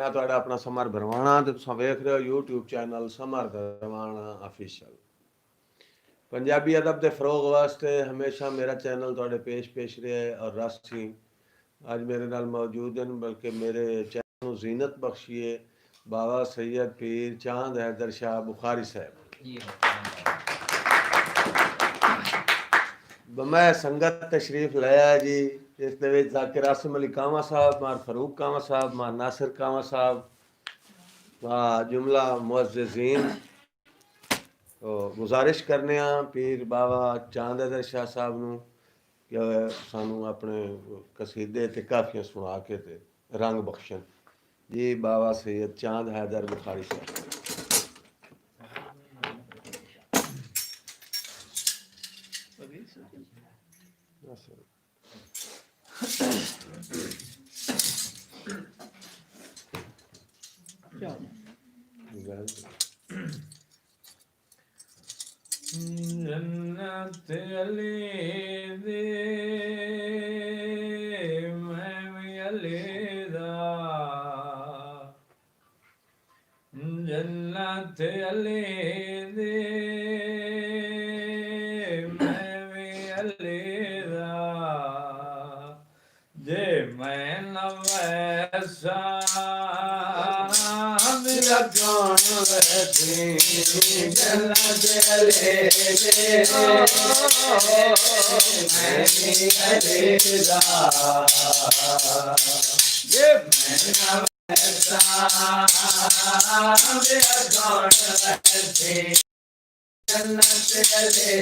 मैं ਤੁਹਾਡਾ ਆਪਣਾ ਸਮਰ ਭਰਵਾਣਾ ਤੇ ਤੁਸੀਂ ਵੇਖ ਰਹੇ ਹੋ YouTube channel Samar Bharwana official. Punjabi अदब के फरोग वास्ते हमेशा मेरा चैनल थोड़े पेश रहा है और रस सिंह अज मेरे नाल मौजूद हैं, बल्कि मेरे चैनल को जीनत बख्शी है बाबा सैयद पीर चांद हैदर शाह बुखारी साहब। मैं संगत तशरीफ लाया जी। इस जाकिर आसिम अली कामा साहब, मार फरूक कामा साहब, मार नासिर कामा साहब, जुमला मुअज़्ज़िज़ीन तो गुजारिश करने पीर बाबा चांद हैदर शाह साहब नूं कि सानू अपने कसीदे ते काफियां सुना के ते रंग बख्शन। जी बाबा सैयद चांद हैदर बुखारी साहब। जन्नत अली दे मैं भी अली दा जन्नत अली दे मैं भी अली दा जे मैं न वैसा मेरा कौन वैसी जन्नत अली दे मैं भी अली दा जे मैं न वैसा मेरा कौन वैसी जन्नत अली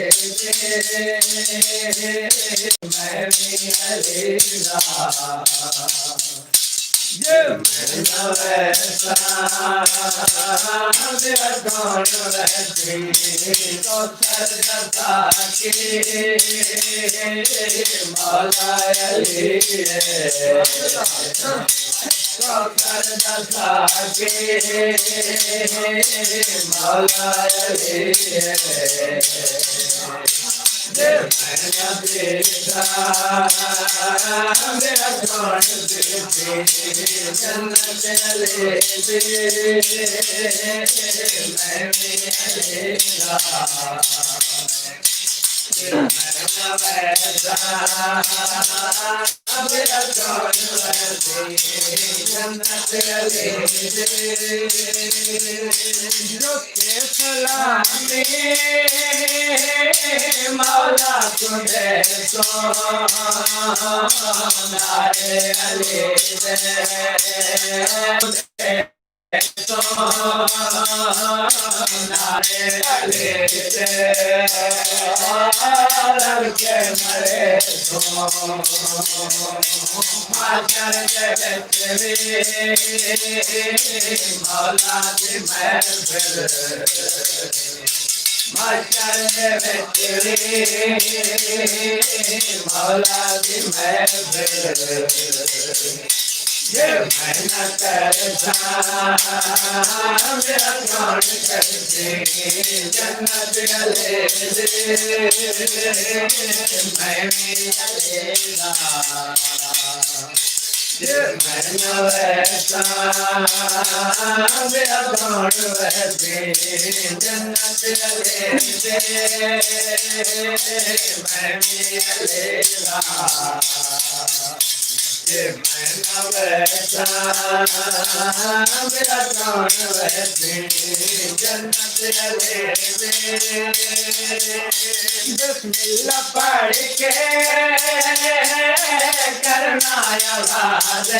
दे मैं भी अली दा ये मेरा वैसा मेरा कौन वैसी तो सरदा की मौला अली सरदा की मौला अली मेरा बेटा मेरा कौन जन्नत अली दे मैं भी अली दा मेरा वैसा मेरा कौन वैसी जन्नत अली दे जो के सलामी मौला तुझे सोनारे अली दे सोनारे अली दे के मरे तो माचर दे मौला दी महफिल माचर दे मौला दी महफिल ये मैना करता मेरा कौन करती जन्नत अली दे मैं भी अली दा ये मैना वैसा मेरा कौन वैसी जन्नत अली दे मैं भी अली दा ये मैना वैसा मेरा कौन वैसी जन्नत अली दे बिस्मिल्लाह पढ़ के करना आवाज़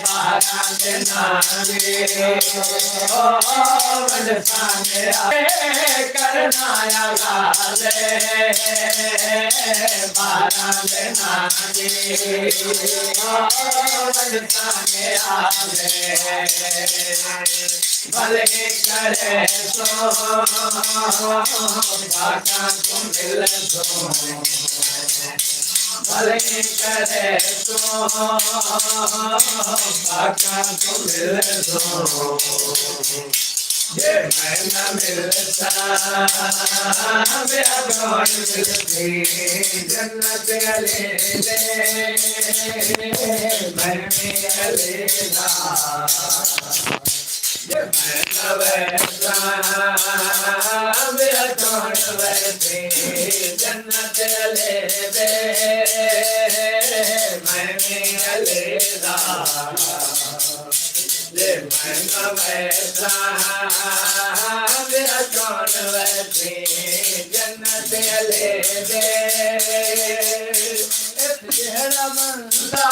बारा देना करना आवाज़ बारा देना भले करे तो बाका को मिल तो भले करे तो बाका को मिल तो ये मैं न मिलता मेरा कौन मिलती जन्नत अले दे मैं अलेदा ये मैं न वैसा मेरा कौन वैसे जन्नत अले दे मैं अलेदा ये मैं न वैसा मेरा कौन वैसे जन्नत अले दे तेरा बंदा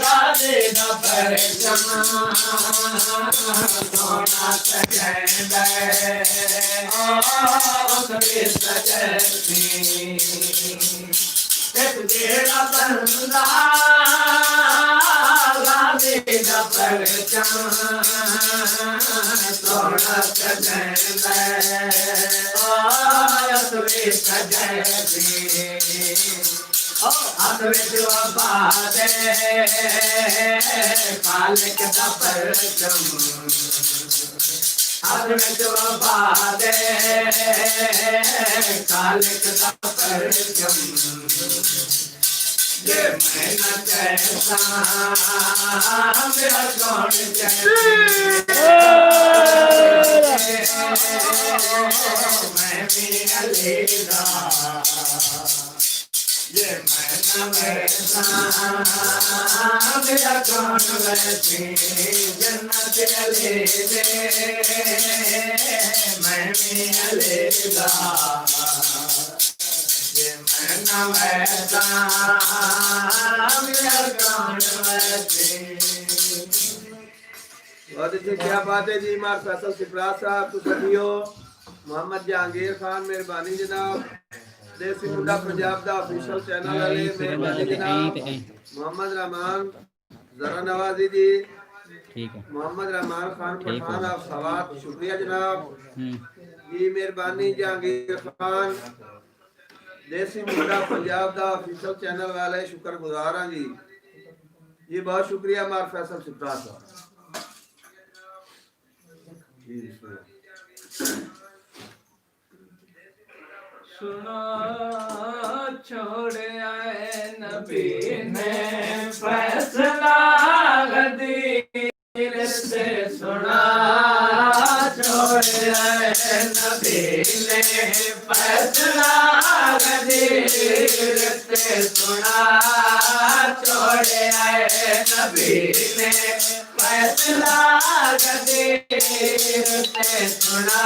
राधे न सोना सजैंदे सजती तेरा बंदा राधे न सोना सजैंदे सजती हाथ में वफा दे खालिक दा परचम हाथ में वफा दे खालिक दा परचम ये मैं न कैसा मेरा कौन मैं भी अलेदा ये मैं न वैसा मेरा कौन वैसे जन्नत अले दे मैं भी अलेदा ये मैं न वैसा मेरा कौन वैसे। बहुत अच्छी क्या बात है जी। मार फैसल सिपरा साहब तो सदियो मोहम्मद जहांगीर खान मेहरबानी जनाब देसी मुंडा पंजाब दा ऑफिशियल चैनल वाले मेहरबानी जनाब मोहम्मद रहमान जरा नवाजी जी ठीक है मोहम्मद रहमान खान पठान आप सवाब शुक्रिया जनाब हम्म जी मेहरबानी जहांगीर खान देसी मुंडा पंजाब दा ऑफिशियल चैनल वाले शुक्रगुजार हां जी जी बहुत शुक्रिया मार फैसल सिपरा साहब जी सुनो छोड़ आए नबी ने फैसला गदीर से सुना छोड़ आए नबी ने फैसला गदीर से सुना छोड़ आए नबी ने फैसला गदीर से सुना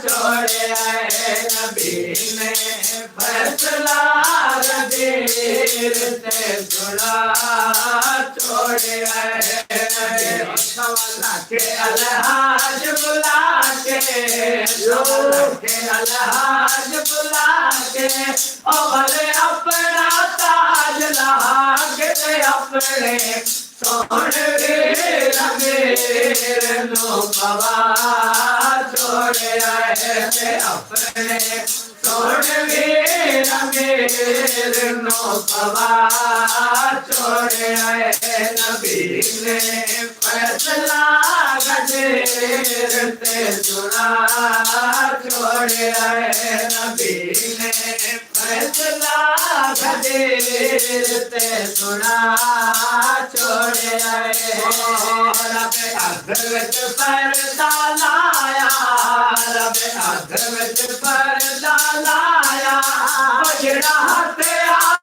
छोड़ आए नबी ने फैसला गदीर से सुना छोड़ आए सवाला के अलहाज बुला के सवाला के अलहाज बुला के और अपना ताज लहा के अपने सोने वीर नो पवा छोड़ आए थे अपने सोने वीर नो पवा छोड़ आए नबी ने फैसला गदीर से सुना छोड़ आए नबी ने फैसला गदीर से सुना छोड़ आए रब अधर विच पर्दा लाया रब अधर विच पर्दा लाया जेड़ा हथ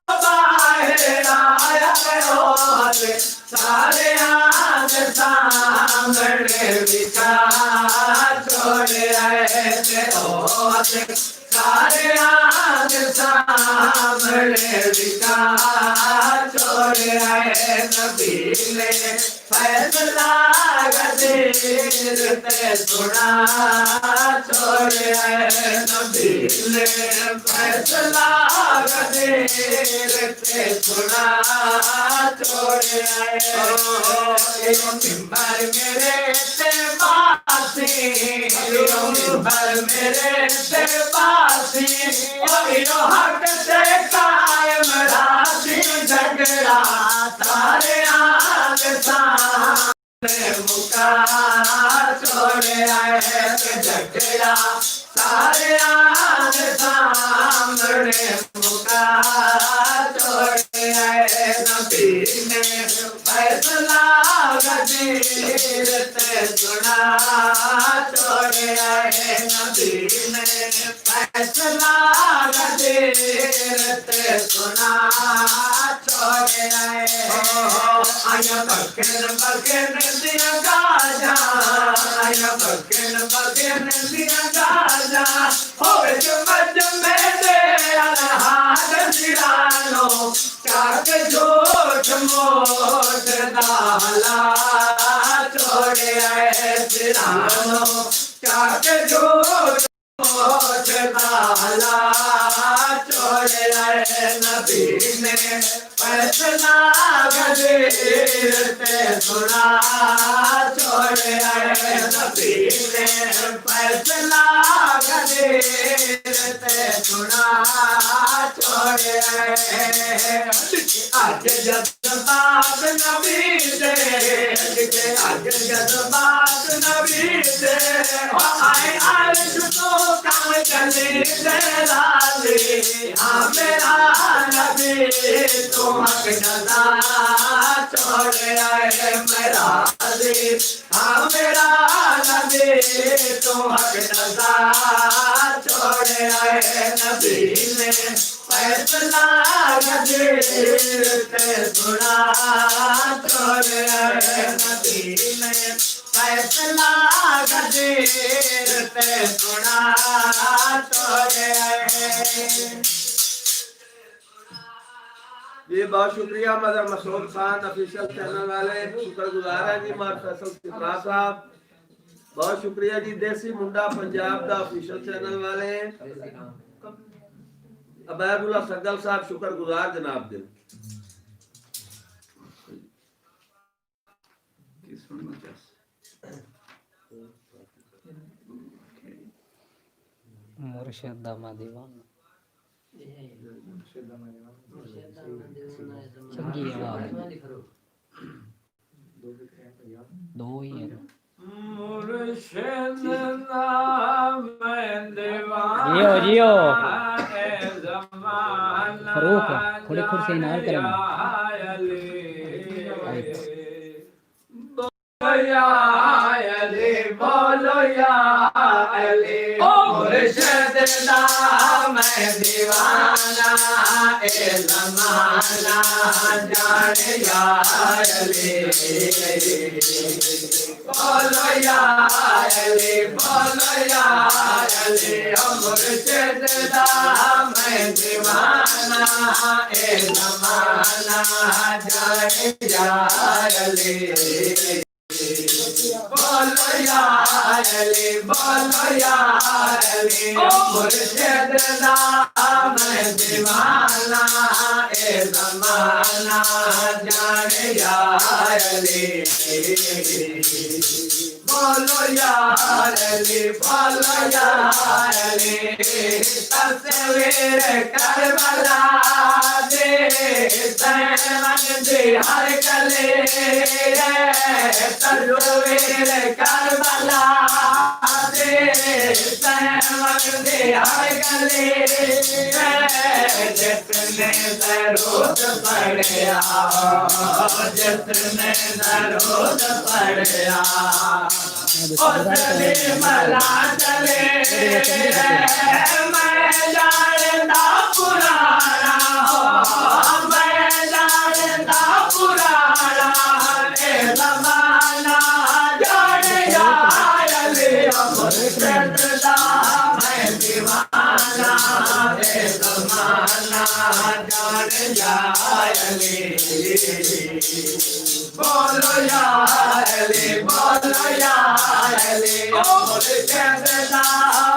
बाहर आया सारे सामने बिछा छोड़ आए थे सारे सामने बिछा छोड़ आए नबी ने फैसला गदीर से सुना छोड़ आए नबी ने फैसला गदीर से सुना छोड़ आए मिंबर मेरे से बासी मिंबर मेरे से बासी हक से कायम रासी झगड़ा तारे आग सा मुका छोड़े आए जगड़ा सारे आन सामने मुका छोड़े आए नबी ने फैसला गदीरत सुना छोड़े आए नबी ने फैसला गदीरत सुना छोड़े आए आया बकन बकन दिया गाजा आया बकन बकन दिया गाजा हो जमज में दे हाथ सिरानो चाक झूठ मोट दाला छोड़े आए सिरानो चाक झूठ मोट दाला छोड़े आए नबी ने फैसला गदीरते सुना छोड़े आए नबी ने फैसला गदीरते सुना छोड़े आए आज जज्बात नबी दे आज जज्बात नबी दे आए अर्श तो काम चले दे लाले हाँ मेरा नबी तो हक नज़ा छोड़े आए मेरा अज़ीज़ हाँ मेरा नबी तो हक नज़ा छोड़े आए नबी ने फैसला गदीरते सुना छोड़े आए नबी ने फैसला गदीरते सुना छोड़े आए। जी बहुत शुक्रिया मदर मसूद खान ऑफिशियल चैनल वाले, शुक्रगुजार है जी मार फैसल सिफरा साहब, बहुत शुक्रिया जी। देसी मुंडा पंजाब दा ऑफिशियल चैनल वाले अबैदुल्ला सगल साहब, शुक्रगुजार जनाब दिल। मुर्शिद दामा दीवाना चंगी आवाज दो ही है मुर्शिद नाम दीवाना जियो जियो ज़माना फरूक थोड़ी कुर्सी नाल करना या अली बोलो या अली ओ मुर्शिद नाम दीवाना ए ज़माना जाने या अली बोलो या अली बोलो या अली ओ मुर्शिद नाम दीवाना ए ज़माना जाने या अली बोलो या अली बोलो या अली ओ मुर्शिद नाम दीवाना ए ज़माना जाने या अली बोलो या अली बोलो या अली तस्वीर करबला दे सैमन दे हर कले तस्वीर करबला दे सैमन दे हर कले जितने दरूद पढ़िया जितने दरूद पढ़िया उसने मला चले मैं जानता पुराना मैं जानता पुराना ए ज़माना जाने या अली मुर्शिद मैं दीवाना ए ज़माना जाने या अली बोलो या अली बोलो या अली ओ मुर्शिद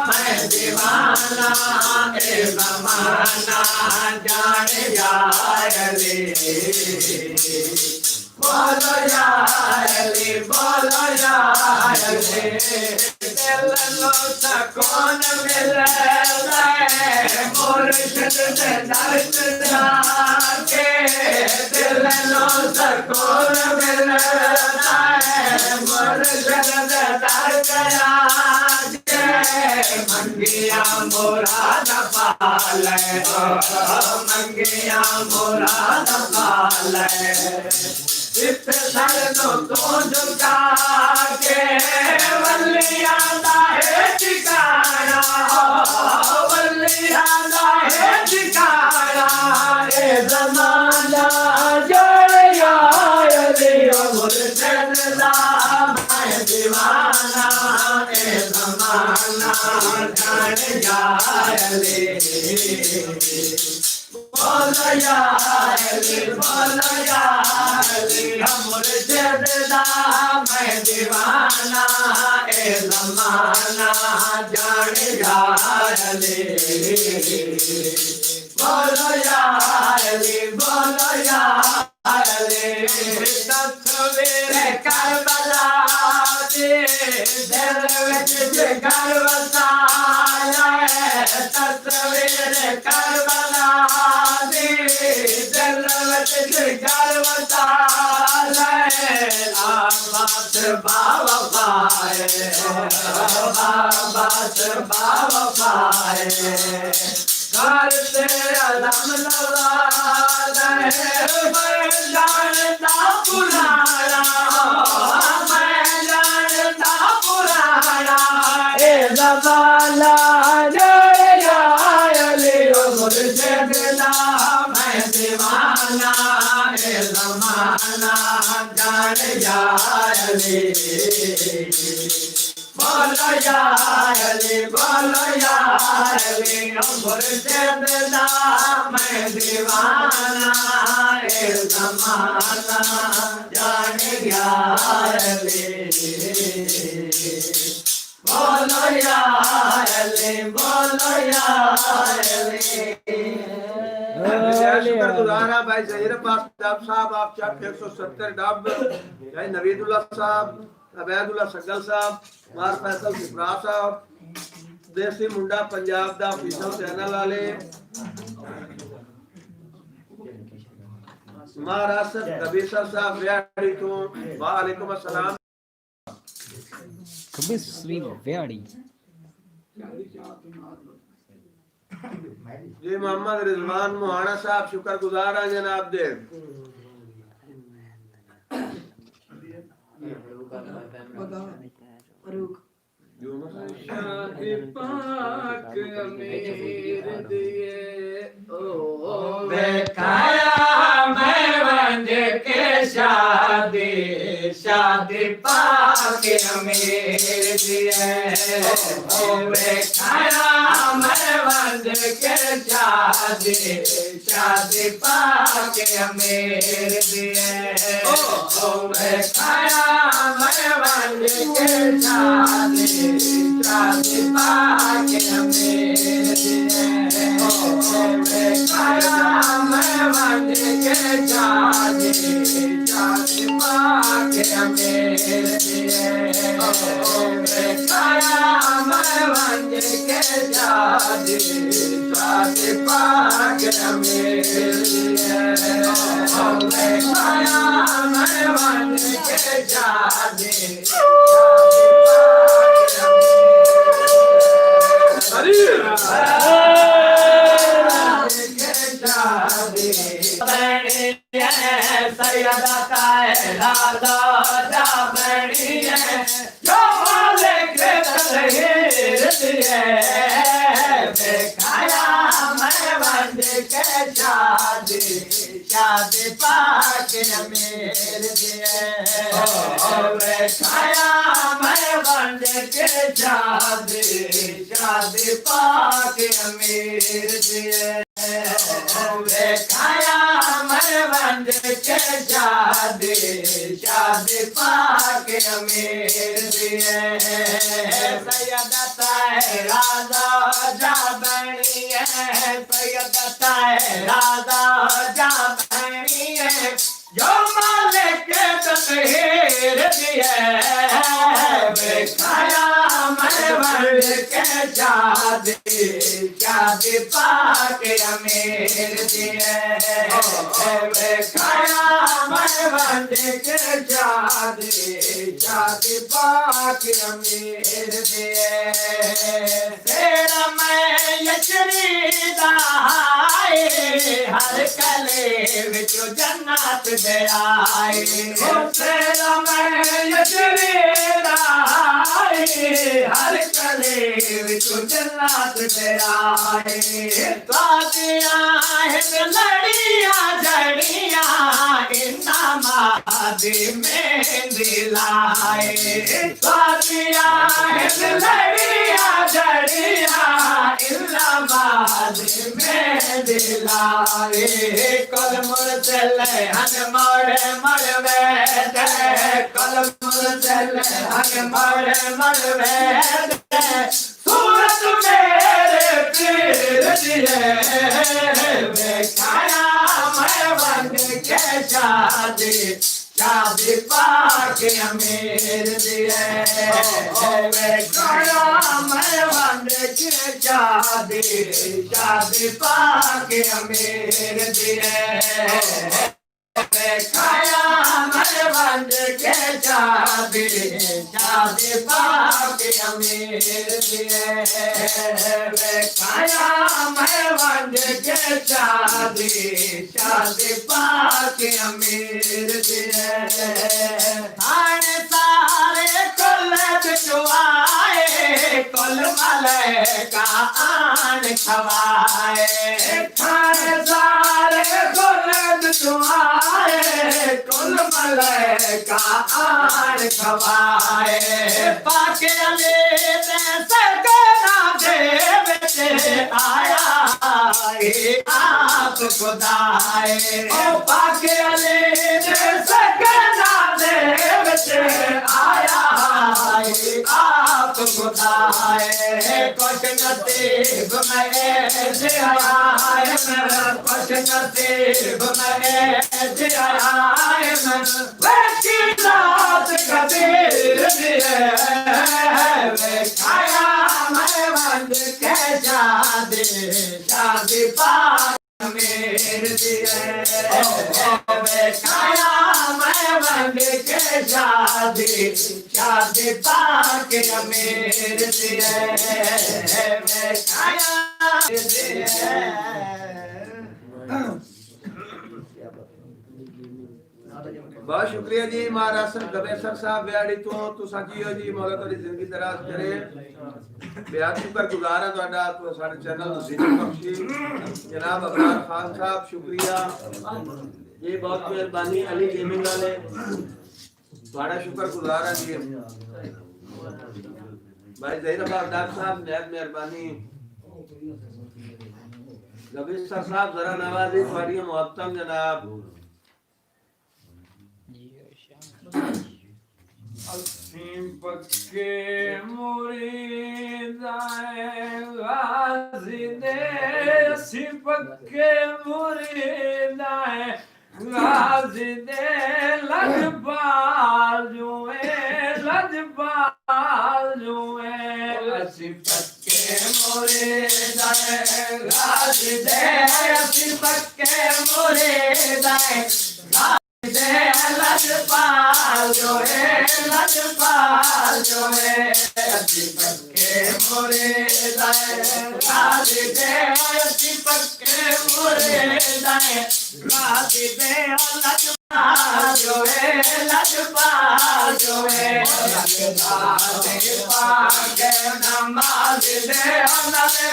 मैं दीवाना ए ज़माना जाने या अली बोलो या अली बोलो या अली दिल लो सुकून मिले मुर्शिद से दर्द जाके दिल लो सुकून मिले मुर्शद दर गया मंगिया मुराद पाले मंगिया मुराद पाले इस सर तो झुका के वलिया दा है ठिकाना वलिया दा है ठिकाना ए ज़माना जोड़िया लियो मुर्शद दा मैं दीवाना ए ज़माना जान जाले बोलो या अली हम मुर्शद दा मैं दीवाना ए ज़माना जान जाले बोलो या अली तस्वीर करबला दे दिल विच जिगर वसाया तस्वीर करबला दे दिल विच जिगर वसाया आबाद बाबा पाए आबाद बाबा पाए घर से अलम लगा मैं जानता पुराना मैं जानता पुराना ए ज़माना जोड़िया लियो मुर्शद दा मैं दीवाना ए ज़माना जान जाले बोलो या अली मुर्शद दा मैं दीवाना ए ज़माना जान गया अली बोलो या अली शुक्रगुजार है भाई ज़हीर पास साहब आप चक 170 डब भाई नवीदुल्लाह साहब अबैदुल्ला सगल साहब मार फैसल सिफरा साहब देसी मुंडा पंजाब दा ऑफिशियल चैनल वाले महाराष्ट्र कबीर साहब व्याड़ी तो वालेकुम अस्सलाम कबिस्वी व्याड़ी जी मोहम्मद रिजवान मोहाना साहब शुक्रगुजार हैं जनाब दे शादी पाक अमीर दिए ओ बेखाया मैं वंज के शादी पाक अमीर दिए ओ बेखाया मैं वंज के शादी पाक अमीर दिए ओ बेखाया मैं वंज के शादी पाक अमीर दिए ओ बेखाया मैं वंज के शादी पाक अमीर दिए ओ बेखाया मैं वंज के शादी पाक अमीर दिए ओ बेखाया मैं वंज के शादी सैयदा कायनादा जा बड़ी है जो मालिक तलहीर दिए बेखाया मैं वंज के शादी पाक अमीर दिए बेखाया मैं वंज के शादी पाक अमीर दिए बेखाया मैं वंज के शादी पाक अमीर दिए सैयदा राजा जा बनी है सैयदा राजा जा बनी है जो मालिक तलहीर दिए बेखाया मैं वंड के शादी शादी पाके अमीर दिए खाया मैं वंड के शादी शादी पाके अमीर दिए तेरा मैं यशरी दाए हर कले विचो जन्नत दे आए तेरा मैं यशरी दाए हर कले विचो जन्नत दे आए तादिया है लड़िया जड़िया इन्ना मादी में दिलाए तादिया है लड़िया जड़िया इन्ना मादी में दिलाए कल मुर चले हन मोड़े मड़वे दे कल मुर चले हन मोड़े मड़वे दे सूरत मेरे पीर दिए खाया मैं बन के शादी शादी पाके अमीर दिए खाया मैं बन के शादी शादी पाके अमीर दिए खाया मैं बन के शादी शादी पाके अमीर दिए खाया मैं बन के शादी शादी पाके अमीर दिए थाने सारे कुल बिचवाए कुल मले का आन खवाए थाने सारे कुल बिचवाए कुल मले का आन खवाए पाके अमीर सकना दे बेटे आया आप खुदाए ओ पाके अमीर सकना दे बेटे आया आप खुदाए कुछ नसीब में ऐसे आया मेरा कुछ नसीब में ऐसे आया वैसी रात कबीर दिए खाया मैं बंद के शादी शादी पाक अमीर दिए खाया मैं बंद के शादी शादी पाक अमीर दिए खाया बहुत शुक्रिया जी महाराज गवेसर साहब बिहाड़ी तो साकियो जी मौला तोड़ी जिंदगी दराज करे बेहद शुक्रगुजार है ਤੁਹਾਡਾ तो साडे चैनल ਨੂੰ ਜ਼ਿਕਰ ਬਖਸ਼ੀ जनाब अबरार खान साहब शुक्रिया ये बहुत मेहरबानी अली गेमिंग वाले ਤੁਹਾਡਾ शुक्रगुजार है जी भाई ज़हीर अब्बास साहब बहुत मेहरबानी गवेसर साहब जरा नवाजी ਤੁਹਾਡੀ मुहब्बत जनाब असीम पक्के मुरीद गाजी दे असीम पक्के मुरीद गाजी दे लजपाल जुए असीम पक्के मुरीद गाजी दे असीम पक्के मुरीद लजपाल जो है दीपक के मोरे दाए राजी दे दीपक के मोरे दाए राजी दे लजपाल जो है पाक नमाज दे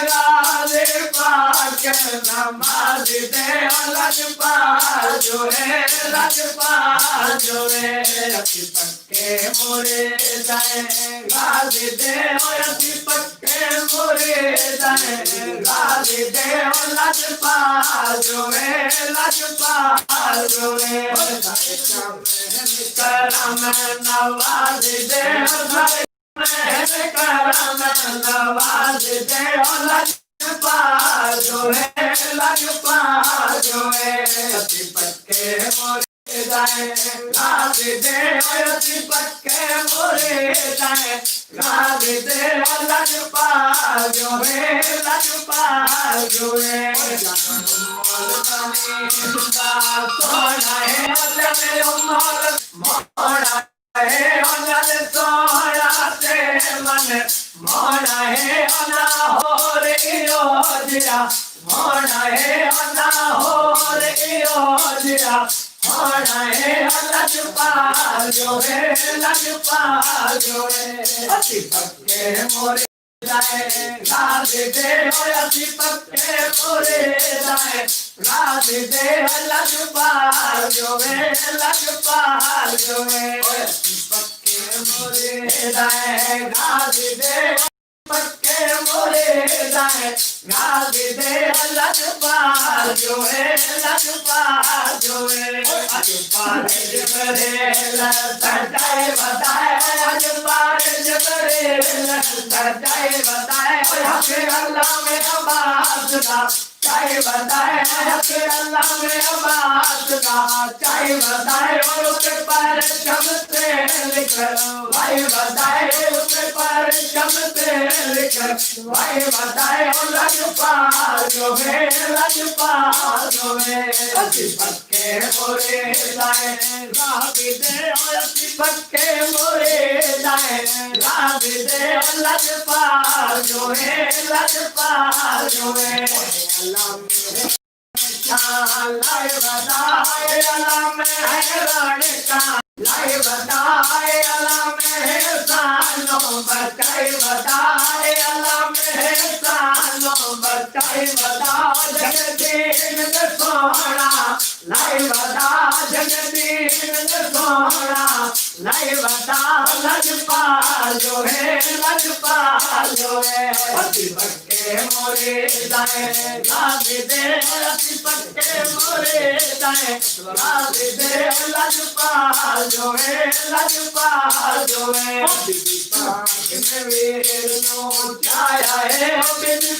राजी पाक नमाज दे लजपाल जो है दीपक के मोरे दाए राजी दे दीपक के मोरे दाए राजी दे लजपाल जो है करम नवाज दे करम नवाज दे लजपाल जो है दीपक के मोरे दाए राज दे अति पक्के मोरे दाए राज दे लजपाल जो है लजपाल जो है सोना है मोड़ा है अनल सोना से मन मोड़ा है अना हो रे योजिया मोड़ा है अना हो रे योजिया मोड़ा है लजपाल जो है लजपाल जो है अति पक्के मोरे राज दे अति पक्के मोरे दाए राज दे लजपाल जो है लजपाल जो है अति पक्के मोरे दाए राज दे पक्के मोरे दाए राज दे लजपाल जो है लजपाल जो है लजपाल जबरे सजाए बताए लजपाल जबरे सजाए बताए हक अल्लाह में अब्बास का चाहे बताए हक अल्लाह में अब्बास का चाहे बताए और उसके पर शब्द लिख भाई बताए उसके पर शब्द लिख भाई बताए और लजपाल जो है लजपाल जो है अति पक्के मोरे दाए राज दे अति पक्के मोरे दाए राज दे लजपाल जो है लजपाल जो है लाई बताए अल्लाह में हैरान का लाई बताए अल्लाह में सानो बताए बताए अल्लाह में सानो बताए बता जगदीन के सोना लाई बता जगदीन के सोना लाई बता लजपाल जो है लजपाल जो है अति पक्के मोरे दाए राज दे अति पक्के मोरे दाए राज दे लजपाल जो है लजपाल जो है पाक में वीर नो छाया है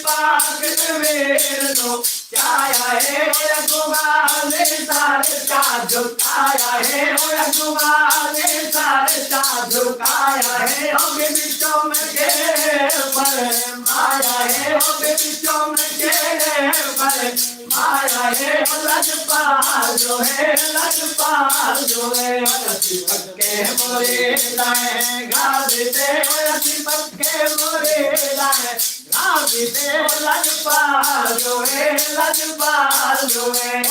पाक में वीर नो छाया है रघुवाले सारे का झुकाया है रघुवाले सारे का झुकाया है बिचों में घेरे पर माया है बिचों में घेरे पर माया है लजपाल जो है लजपाल जो है अति पक्के मोरे दाए गाज दे अति पक्के मोरे दाए गाज दे लजपाल जो है लजपाल जो है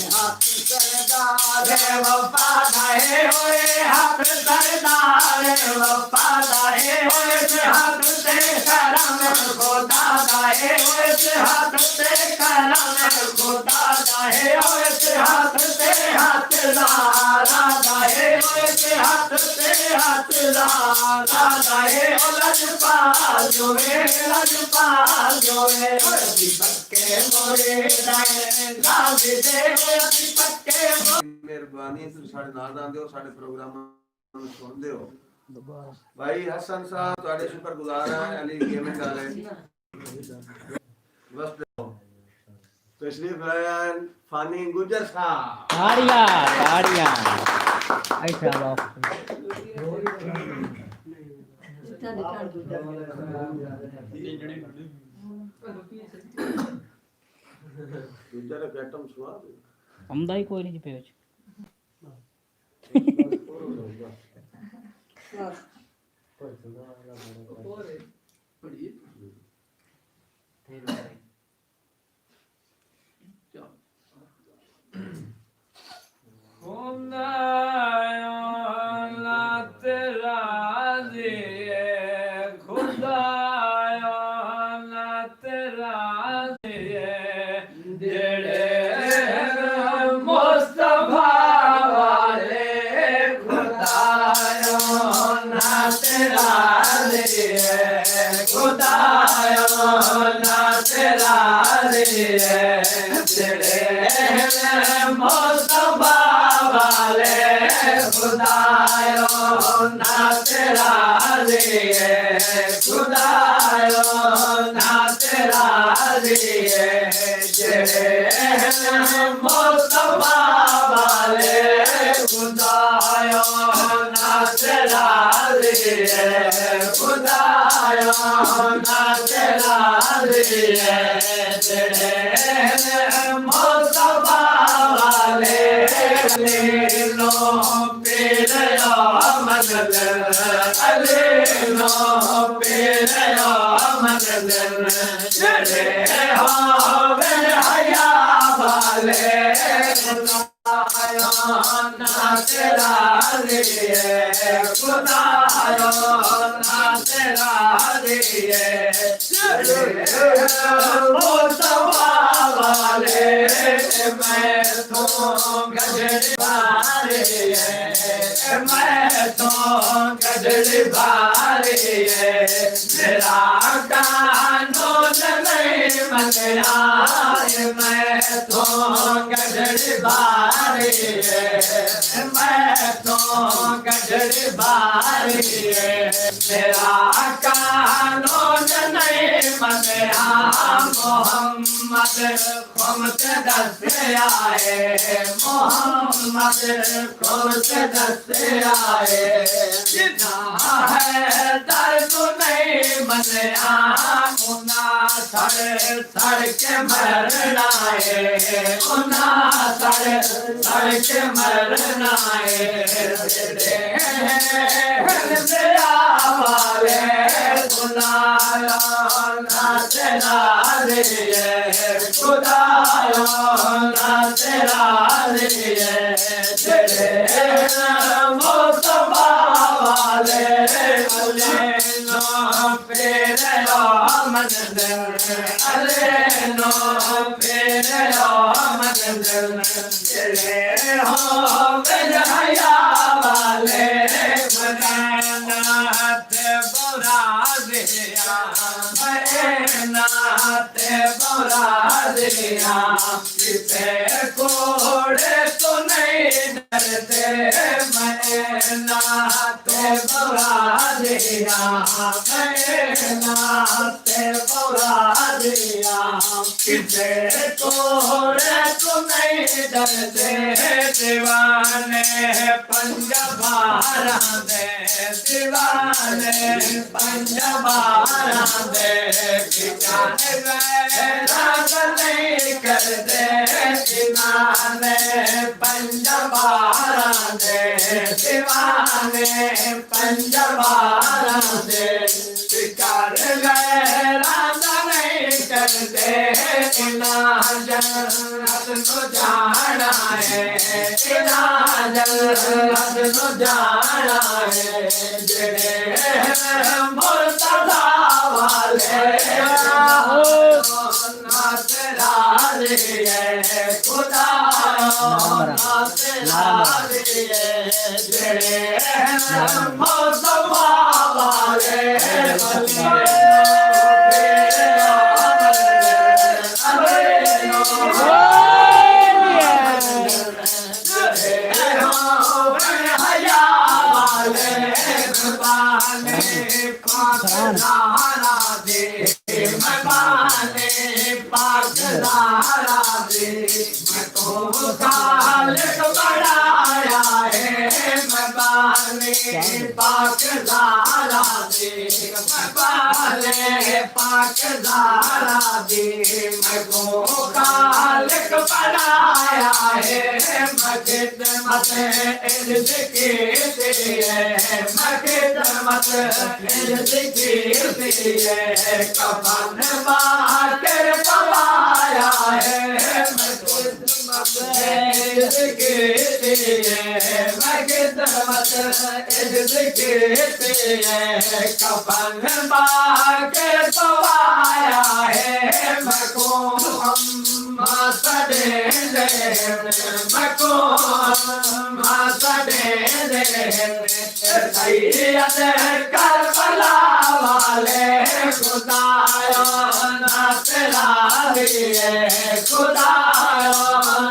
हाथ सरदार है वफादार है ओए हाथ सरदार है वफादार है ओए से हाथ से करम खुदा है ओए से हाथ से करम खुदा है ओए से हाथ से हाथ लारा है ओए से हाथ से हाथ लारा है ओ लजपाल जो है लजपाल जो है अति पक्के मोरे दाए राज दे अति पक्के मेहरबानी तुम साढ़े नाल आंदे हो साढ़े प्रोग्राम ਨੂੰ ਸੁਣਦੇ ਹੋ भाई हसन साहब ਤੁਹਾਡੇ शुक्रगुजार हैं अली गेमिंग वाले बस तशरीफ लाए फानी गुजर साहब ताड़ियां ताड़ियां ऐसा बाप गुजर कैटम स्वाद हमदा ही कोई नहीं पे मोस्तफा वाले तेरा लिए खुदाया ना तेरा लिए तेरे मोतबा वाले लो पीर मदद लो पीर मदद तेरे हो हया वाले ना तेरा लिए खुदाया ना तेरा लिए मोतबा वाले मैं तो गजरी बारे मैं तो गजरी बारे मेरा कानून नहीं मनाया मैं तो गजरी बारे मैं तो गजरी बारे मेरा कानून नहीं मनाया मोहम्मद खुमत दस्ते आए मोहम्मद खुमत दस्ते आए जिना है दर्द नहीं मनाया उना सड़ के मरना है उना सड़ के मरना है मेरा वाले खुदाया ना तेरा लिए खुदाया ना तेरा लिए तेरे मोतबा वाले नो पेर मदद नो पेर मदद तेरे हो हया वाले नाथ बोरा दिया नाथ बोरा दिया किसे कोड़े तो नहीं डरते मैं नाथ बोरा दिया नाथ बोरा दिया किसे कोड़े तो नहीं डरते दीवाने पंजबारा दे दीवाने पंजबारा दे ठिकाने रात नहीं कर दे दीवाने पंजबारा दे दीवाने पंजबारा दे शिकार गए रात नहीं कर दे इना जन्नत को जाना है इना जन्नत को जाना है जेड़े मुर्तजा वाले ना तेरा लिए खुदा ना तेरा लिए जेड़े मुर्तजा वाले पाक ज़ारा दे पाक ज़ारा दे मको खालिक बनाया है मखित मत इर्द कीर्ति है मखित मत इर्द कीर्ति है कफन बाकर पवाया है मखित मत इर्द कीर्ति है मखित मत इर्द कीर्ति है कफन बाकर पवाया है मको मासदे दे मको मासदे दे सैयद करबला वाले खुदाया ना तेरा लिए खुदाया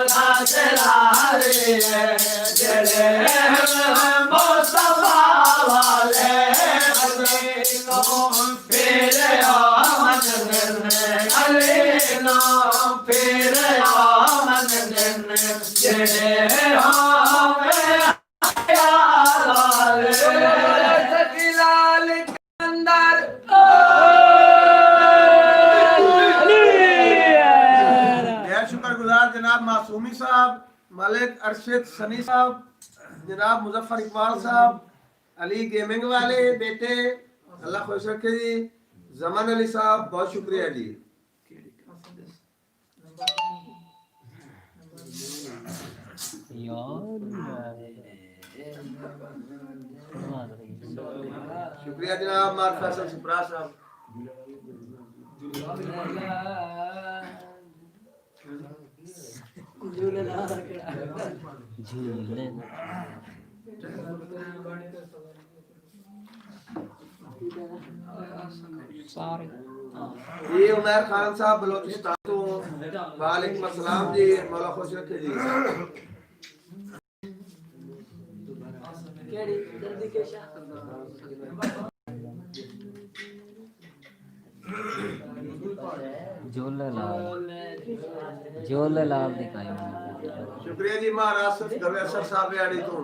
ना तेरा लिए जले मुस्तफा वाले फिर अलीनो फिर जड़े हो वाले सखीलाल अंदर बेहद शुक्रगुजार जनाब मासूमी साहब, मलिक अरशद सनी साहब, जनाब मुजफ्फर इकबाल साहब, अली गेमिंग वाले बेटे, अल्लाह खुश रखे जी। जमान अली साहब, बहुत शुक्रिया जी। शुक्रिया जनाब मार फैसल सुप्रा साहब। Sorry. ये उमर खान साहब बलोचिस्तान तो वालेकुम अस्सलाम जी, मौला खुश रखे जी। झूलेलाल दिखाई शुक्रिया जी महाराज सिर्फ गवेसर साहब यारी तो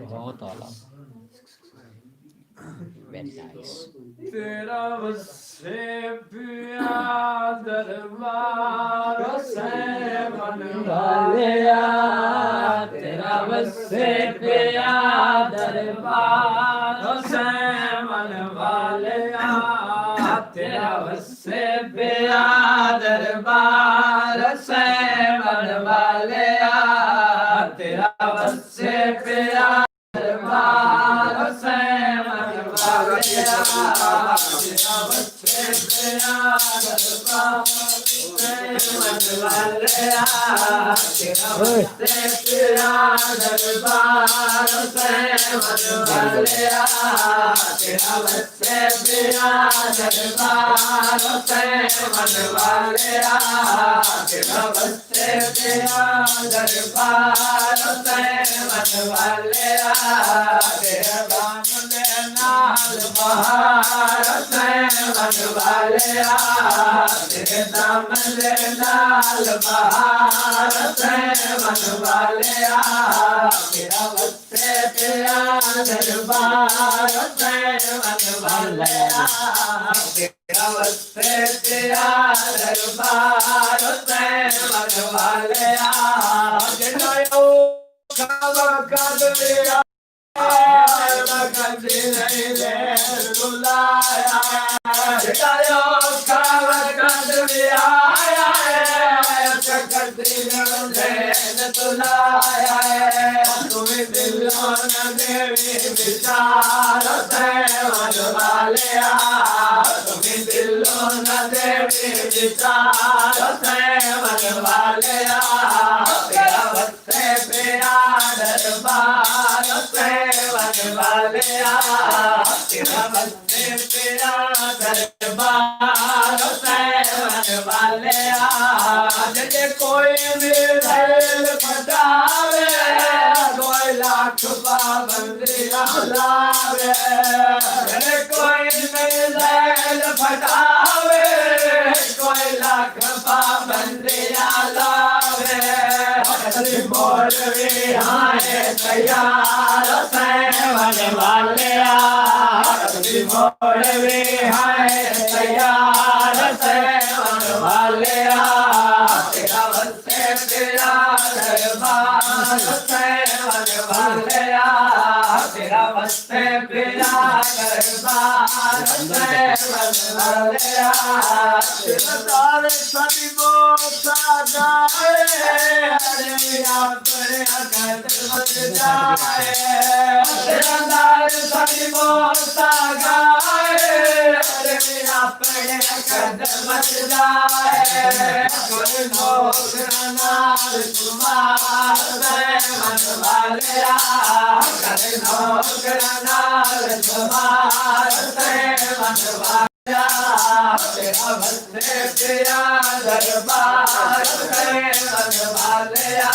बहुत आला वेरी नाइस तेरा वसे पिया दरबार से मन वालिया तेरा वसे पिया दरबार से मन वालिया तेरा वसे पिया दरबार से मन वालिया तेरा वसे पिया दरबार से मन वालिया तेरा वसे पिया दरबार से मन वालिया तेरा वसे पिया दरबार से मन वालिया तेरा वसे पिया दरबार से मन वालिया तेरा वसे पिया दरबार से मन वालिया तेरा दामन नाल बहार से मन वालिया तेरे दामन नाल बहार से मन वालिया तेरा वसे पिया दरबार से मन वालिया तेरा वसे पिया दरबार से मन वालिया जिन्हों कावा कदलिया कदी नहीं ले रुलाया जिन्हों कावा कदलिया कदी नहीं ले रुलाया तुम्हें दिलों न देवी विचार से मन वालिया तुम्हें दिलों न देवी विचार से मन वालिया तेरा वसे पिया दरबार से मन वालिया तेरा वसे पिया दरबार से मन वालिया जैसे कोई भी दिल फटावे कोई लाख पाबंदियां लावे जैसे कोई भी दिल फटावे कोई लाख पाबंदियां लावे बोलवी आए तैयार से मन वालिया बोलवी आए तैयार से मन वालिया तेरा वसे पिया दरबार से मन वालिया तेरा वसे पिया दरबार से मन वालिया तेरा तारे सदी मोसा गाए अपने अकद मत जाए तेरा दार सभी मोसा गाए अपने अकद मत जाए कोई लोग नाल तुम्हार से मन वालिया कोई लोग नाल तुम्हार से मन वालिया तेरा वसे पिया दरबार से मन वालिया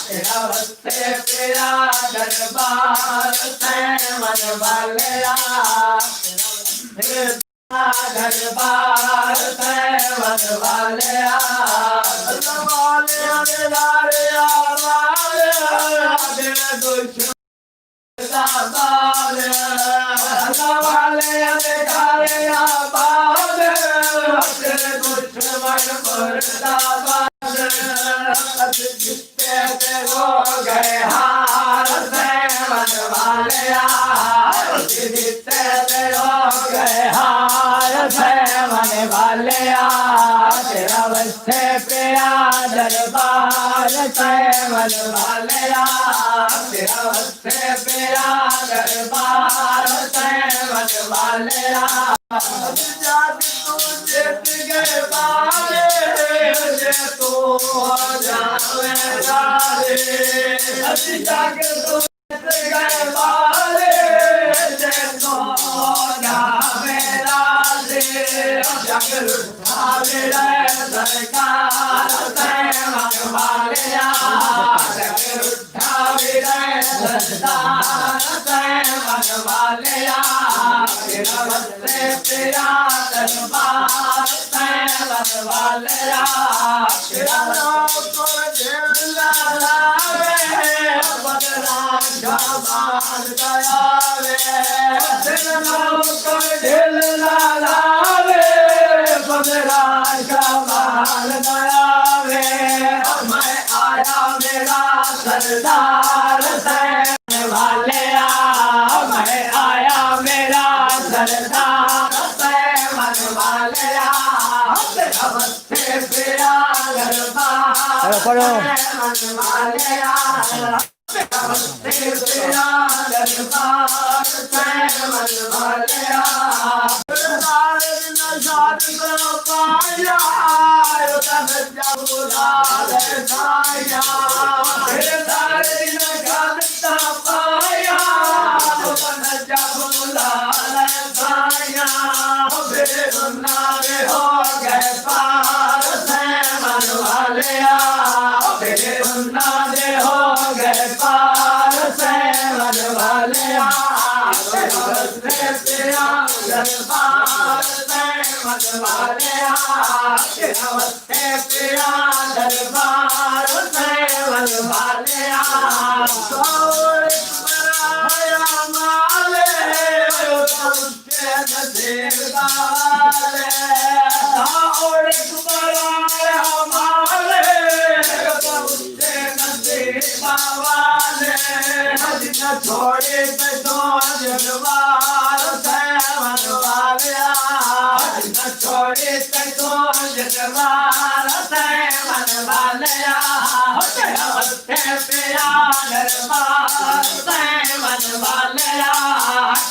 तेरा वसे पिया दरबार से मन वालिया दरबार से मन वालिया वालिया दुश्मन वाले बेकारे आबाद तेरे दुश्मन मुर्दाबाद जितने हो गए हार से मन वाले जितने हो गए हार से मन वाले तेरा बस्ते पिया दरबार से मन वाले तेरा बस्ते पिया दरबार से मन वाले जब तू जीत गए बाले तू जावे राजे जग तू जीत गए बाले तू जावे राजे जग उठावे सरकार से मन वाले जग उठावे सरकार से मन वाले तेरा बस्ते तेरा दरबार से मन वाले तेरा नाम को दिल लावे बदला जबान दयावे तेरा नाम को दिल लावे बदला जबान दयावे मैं आया मेरा सरदार से वाले मैं आया मेरा सरदार से मन वाले तेरा बस्ते पिया दरबार मन वाले तेरा बस्ते पिया दरबार से मन वाले नशाद को पाया तब जब बुलाए साया नशाद पाया तब जब बुलाए साया बेगुनाह हो गए पार से मन वाले बेगुनाह हो गए पार से मन वाले तेरा बस्ते तेरा दरबार से मन वाले तेरा बस्ते तेरा दरबार से मन वाले माले उसके नसीब वाले और माले उसके नसीब वाले जितना छोड़े पे तो जगवार से मन वाले जितना छोड़े पे तो जगवार से मन वाले तेरा बस्ते पिया दरबार से मन वाले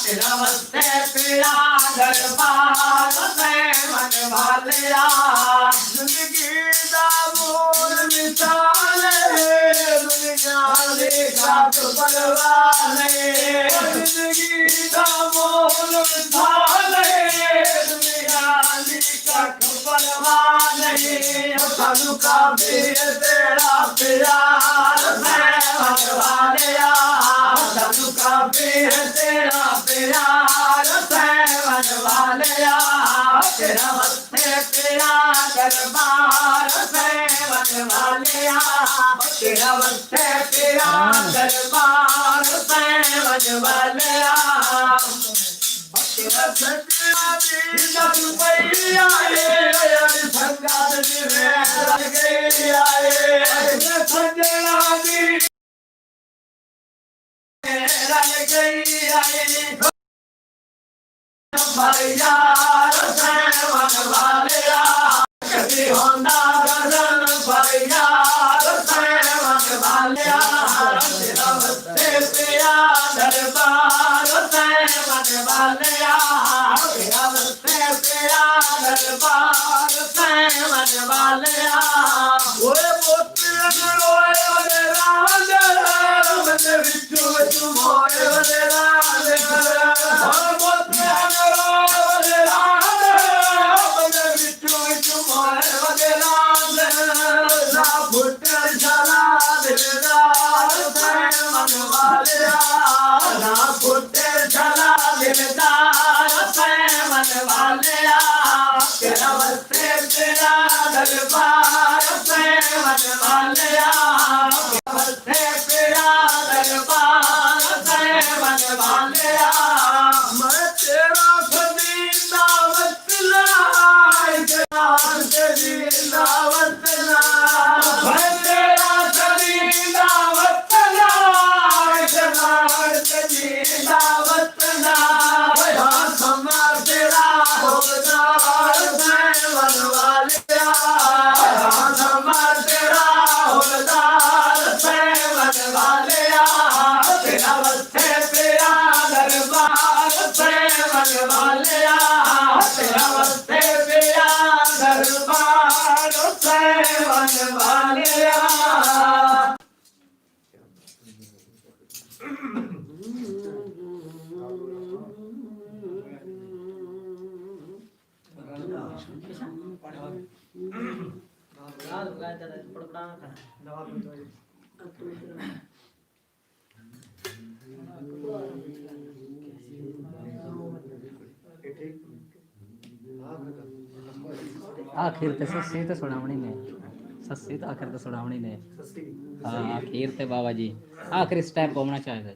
तेरा बस्ते पिया दरबार से मन वाले जिंदगी दा मोल मिसाल दुनिया देखा तो परवाने जिंदगी दा मोल मिसाल दुनिया देखा तो परवाने सानू का भी तेरा प्यार है मन वाले सानू का भी तेरा प्यार है मन वाले तेरा बस्ते तेरा दरबार से मन वाले तेरा बस्ते तेरा दरबार से मन वाले तेरा सजना दी जब पैया संगात में लग गई आए सजना दी लग गई आए यार से मन वाले कभी होंदा गगन पर यार से मन वाले तेरा बस्ते पिया दरबार से मन वाले तेरा बस्ते पिया दरबार से मन वाले ओए मोती रोए वाले राज मन विचू विचू मोए वाले राज मोती तेरा बस्ते तेरा दरबार से मन वाले बस्ते तेरा दरबार अवस्थे पिया दरबार सेवन वालिया अवस्थे पिया दरबार सेवन वालिया आखिर ते सस्सी ते सुनावनी ने सस्सी तो आखिर ते सुनावनी ने हाँ आखिर ते बाबा जी आखिरी स्टेप होना चाहिए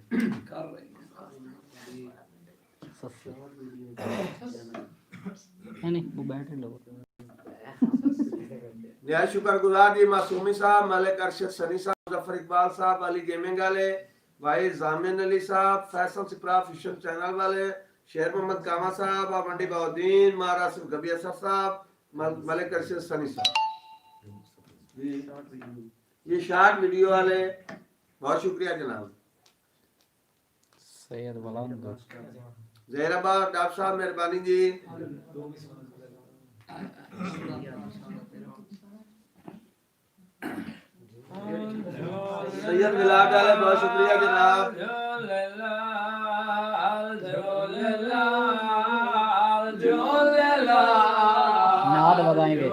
सस्सी नहीं वो बैठे लोग न्याय शुक्रगुजार जी मासूमी साहब, मलिक अरशद सनी साहब, जफर इकबाल साहब, अली गेमिंग वाले, भाई जामिन अली साहब, फैसल सिप्रा फिशन चैनल वाले, शेर मोहम्मद कामा साहब, मंडी बाउद्दीन, महाराज गबी असर साहब, मलिक अरशद सनी साहब, ये शार्ट वीडियो वाले, बहुत शुक्रिया जनाब। सैयद वलाद जहराबाद डॉक्टर साहब मेहरबानी जी। सैयद मिलाद वाले बहुत शुक्रिया जनाब। नाद बजाएंगे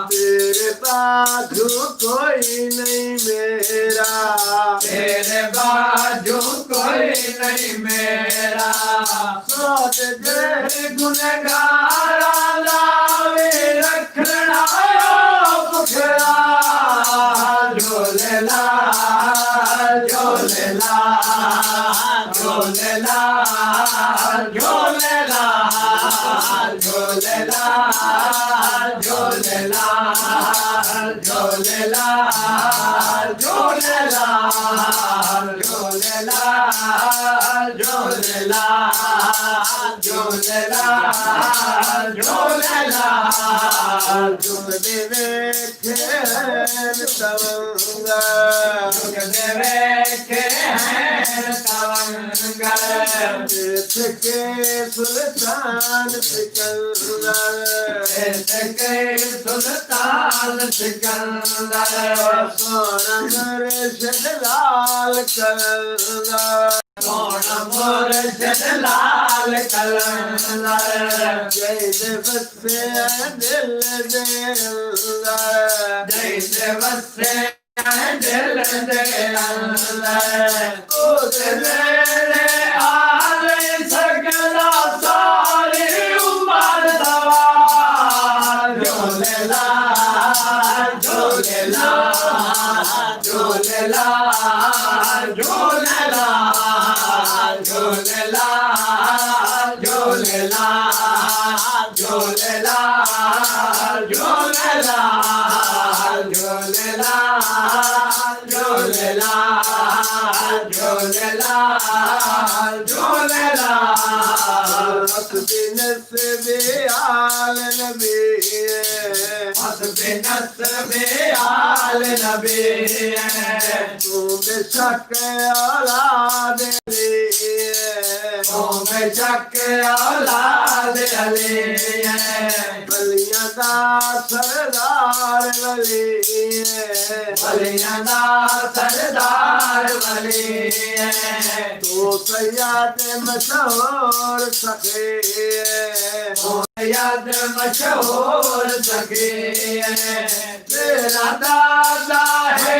तेरे पास कोई नहीं मेरा तेरे बाजू कोई नहीं मेरा साथ जे गुनगारा लावे रखना पुखरा झोलेला झोलेला झोलेला झोलेला झोलेला झोलेला झोलेला झोलेला झोलेला झोलेला झोलेला झोलेला झुमदे वेखे तवंगा देवे के हैं तवंगर के सुल्तान सिकंदर के सुल्तान सिकंदर सोना मुर्शिद लाल कलंदर सोना मुर्शिद लाल कलंदर जय बसे दिल दे जैसे बसे दिल दे अंदर उधरे आले सकला सारी उम्र सवार झोलेला झोलेला झोलेला झोलेला झोलेला झोलेला झोलेला झोलेला झोलेला झोलेला झोलेला झोलेला दिन से आल नबी हसबिनस में आल नबी तू बेशक औलाद अली ओ बेशक औलाद अली बलियां दा सरदार वली बलियां दा सरदार वली तू सैयद मशहूर सखी याद मशहूर सके तेरा दादा है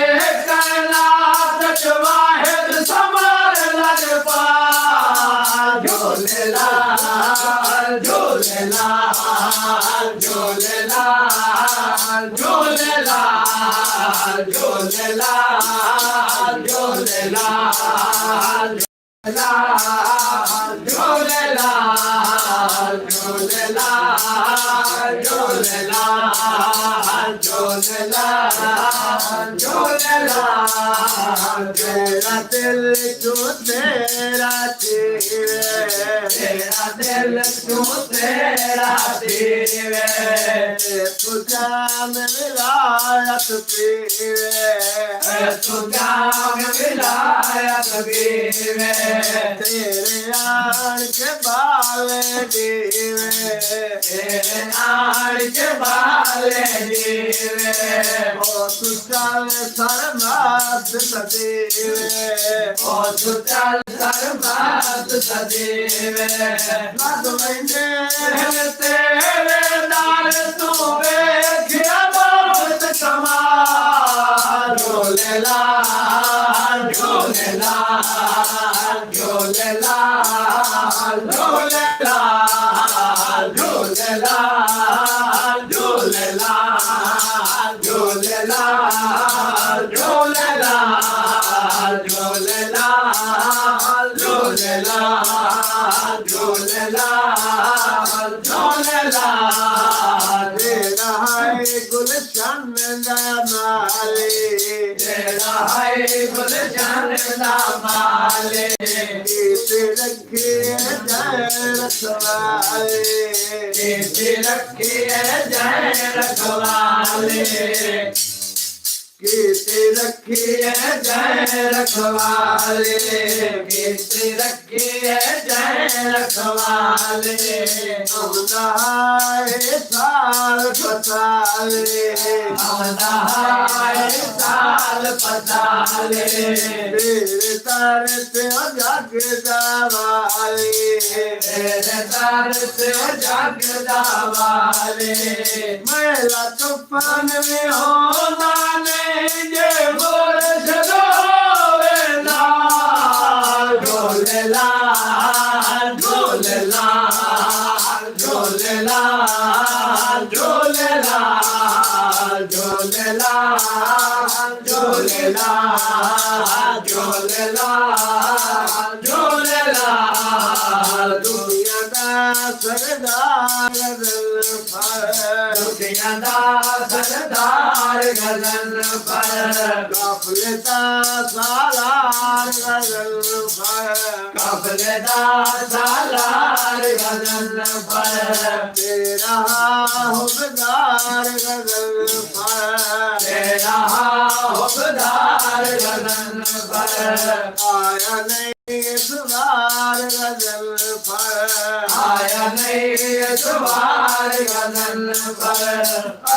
कैलाश वाहिद समर लगपा झोलेला झोलेला झोलेला झोलेला झोलेला झोलेला झोलेला झोलेला झोलेला झोलेला झोलेला तेरा दिल क्यों तेरा तेरा दिल क्यों तेरा दीवे तुझा में विलायत पीवे तुझा में विलायत पीवे तेरे आड़ के बाल दीवे तेरे नाड़ के बाले दीवे ओ तू चल सरमस्त सदीवे ओ तू चल सरबत सजीवे लग मैंने तेरे दाल तू देखिया बहुत कमाल झोलेला झोलेला झोलेला झोलेला झोलेला झोलेला झोलेला झोलेला झोलेला झोलेला झोलेला झोलेला तेरा है गुलशन माली तेरा है गुलशन माले गीत रखी जय रखवाले रखी है जय रखवाले गीत रखी है जय रखवाले गीत रखी है जय रखवाले अमदाए साल फसाले अमदाए साल पताले तेरे तारे ते जग जावाले तेरे दर से जग दावाले मेला तूफान में हो माने ये बोल चलोवे झूलेलाल झूलेलाल झूलेलाल झूलेलाल झूलेलाल झूलेलाल झूलेलाल दुनिया दा सरदार गज़ल पर दुनिया दा सरदार गज़ल पर काफ़िले दा सालार गज़ल पर काफ़िले दा सालार गज़ल पर तेरा हुबदार गज़ल पर तेरा हुबदार गज़ल पर आया नहीं इस बार गज़ल पर आया नहीं इस बार गज़ल पर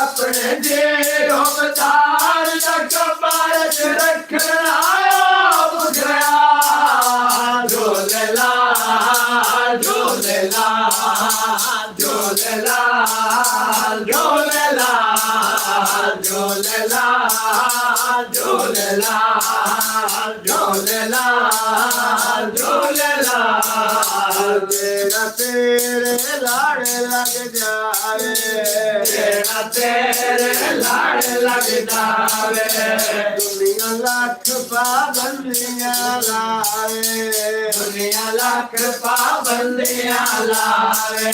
अपने दिल हुबदार कबारत रखना अब गया झूलेलाल झूलेलाल झूलेलाल झूलेलाल झूलेलाल झूलेलाल झूलेलाल झूलेलाल तेरा तेरे लाड़ लग जावे तेरा तेरे लाड़ लग जावे दुनिया लाख पाबंदियां लावे दुनिया लाख पाबंदियां लावे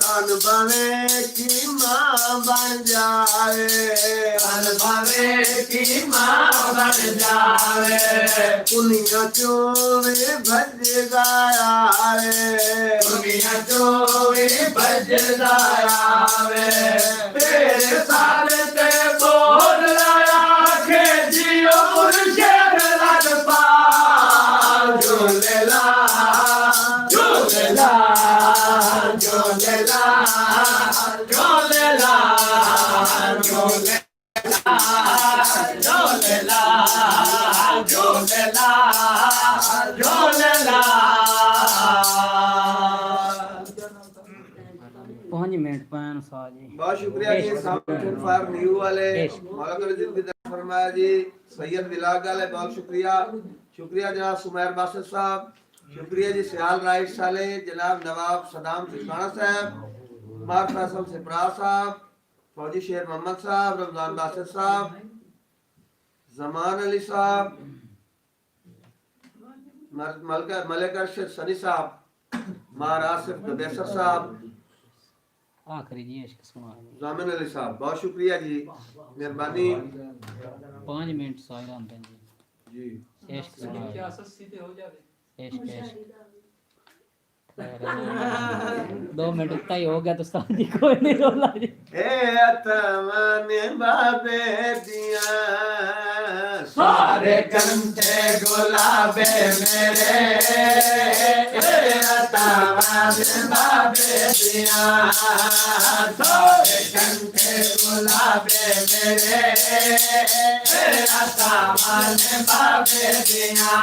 तन बने की मां बन जावे तन बने की मां बन जावे दुनिया चोवे भज गायावे दुनिया चोवे भज गायावे तेरे साल ते बोल लाया के जियो मुर्शिद लगपा झूलेलाल झूलेलाल झूलेलाल झूलेलाल झूलेलाल झूलेलाल झूलेलाल 5 मिनट पान सा जी बहुत शुक्रिया जी साउंड फायर न्यू वाले मौला करे जिंदगी दा फरमाया जी सैयद बिलाल वाले बहुत शुक्रिया शुक्रिया जनाब सुमैर बासित साहब शुक्रिया जी सियाल राइट साले जनाब नवाब सदाम सिस्ताना साहब मार फैसल सिपरा साहब फौजी शेर मोहम्मद साहब रमजान बासित साहब जमान अली साहब मलिक अरशद सनी साहब मार आसिफ दबेसर साहब आखिरी जी इश्क सुना जामिन अली साहब बहुत शुक्रिया जी मेहरबानी 5 मिनट साइड आंदे जी जी इश्क सुना इश्क इश्क 2 मिनट उतना ही हो गया तो उस्ताद जी कोई नहीं रोला जी ए तमने बाबे दिया सारे कंठे गुलाबे मेरे तमने बाबे दिया सारे कंठे गुलाबे मेरे तमने बाबे दिया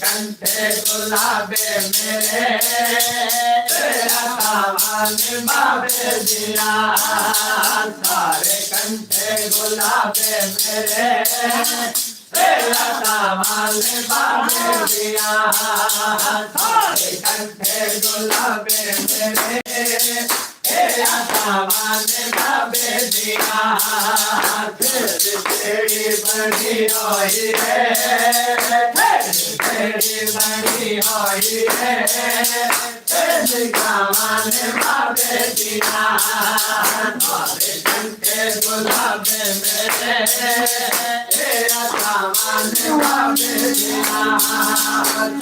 कंठे गुलाबे मेरे सामने बाबे दिया सारे कंठे गुलाबे मेरे सामने बाबे दिया सारे कंठे गुलाबे मेरे सामने बाबे दिया तेरी बड़ी होई है तेरी बड़ी होई है तेरी सामने बाबे दिया सारे कंठे गुलाबे मेरे सामने बाबे दिया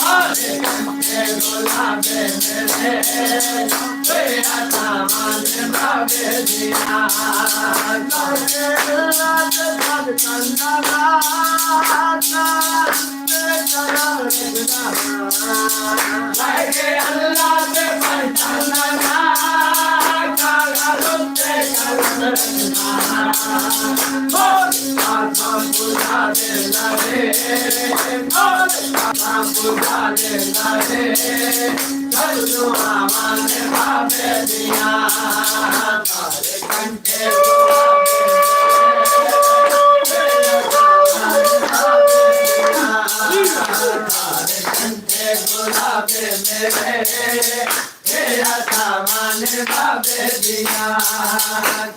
सारे कंठे गुलाबे मेरे सामने बाबे दिया लगे अल्लाह से पहचानना काला रुते करना आत्मा बुझा देना रे आत्मा बुझा देना रे कर दो आमाने बाबे दिया सारे कंठे गुलाबे कंठे गुलाबे मेरे तेरा सामान बाबे दिया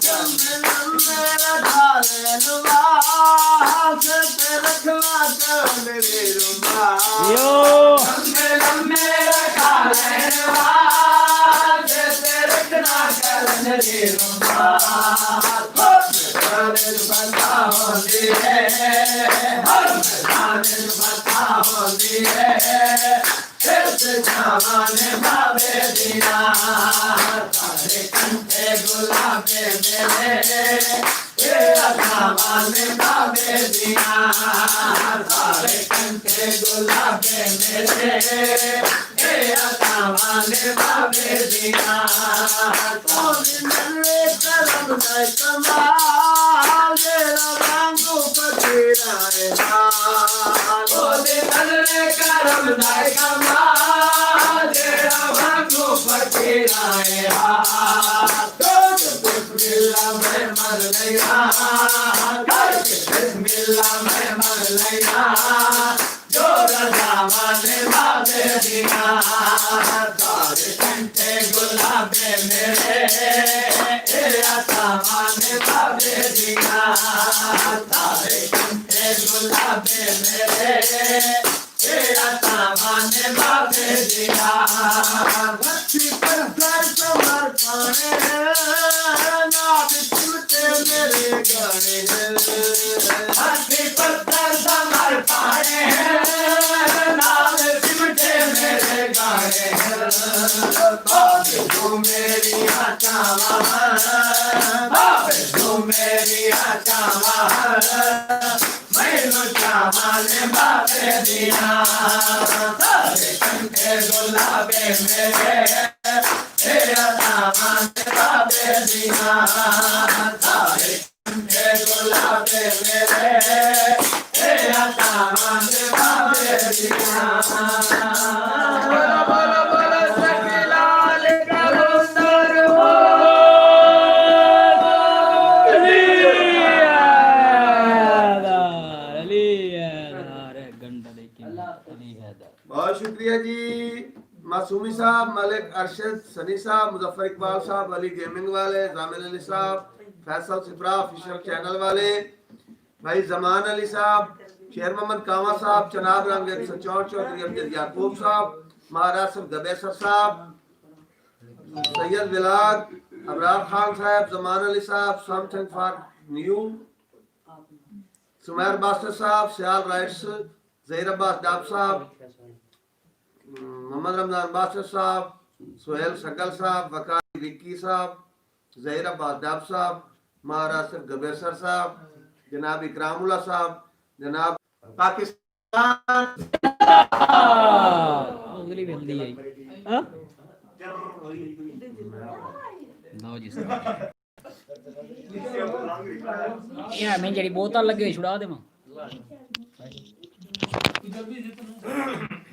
चमन मेरा ढाले रुबास पे रखवा कर मेरे रुबास चमन मेरा ढाले रुबास पे रखना कर मेरे रुबास बता होती है हर मैदान बता होती है सामाने बाबे दिया तारे कंठे गुलाबे मेरे तेरा सामाने बाबे दिया तारे कंठे गुलाबे मेरे तेरा सामाने बाबे दिया तो मेरे करम है कमाल तेरा रंगू पतीराए तो मेरे करम है कमाल तेरा रंगू पतीराए तो बिस्मिल्लाह मैं मर गया बिस्मिल्लाह मैं मर गया जो रज़ावाने बाबे दिया तारे कंठे गुलाबे मेरे तेरा सामाने बाबे दिया तारे कंठे गुलाबे मेरे तेरा सामाने बाबे दिया बच्ची पर सर समर्पण नाद टूटे मेरे गाने बच्ची पर सर समर्पण नाद टूटे मेरे गाने तू मेरी आचावा तू मेरी आचावा मैनू चावाने बाबे दिया तारे कंठे गुलाबे मेरे तेरा सामाने बाबे दिया तारे कंठे गुलाबे मेरे तेरा सामाने बाबे दिया बोलो बोलो बोलो सखीलाल का सुंदर बहुत शुक्रिया जी मासूमी साहब, मलिक अरशद, सनी साहब, मुजफ्फर इकबाल साहब, अली गेमिंग वाले, जामिल अली साहब, फैसल सिप्रा ऑफिशियल चैनल वाले, भाई जमान अली साहब, शेर मोहम्मद कावा साहब, चनाब रंग 164 चौधरी अमजद याकूब साहब, महाराज गबेसर साहब, सैयद विलाद, अबरार खान साहब, जमान अली साहब, something for new, Sumair bastard साहब, सियाल राइट्स, जहीर अब्बास डाब साहब, मोहम्मद रमजान बास्टर साहब, सुहेल शकल साहब, वकारी विक्की साहब, जहीर अब्बास डाब साहब, महाराज गबेसर साहब, जनाब इकरामुल्लाह साहब, जनाब पाकिस्तान उंगली भी हल्दी है हां लो जी सर या मैं जेडी बोतल लगे छुड़ा दे मां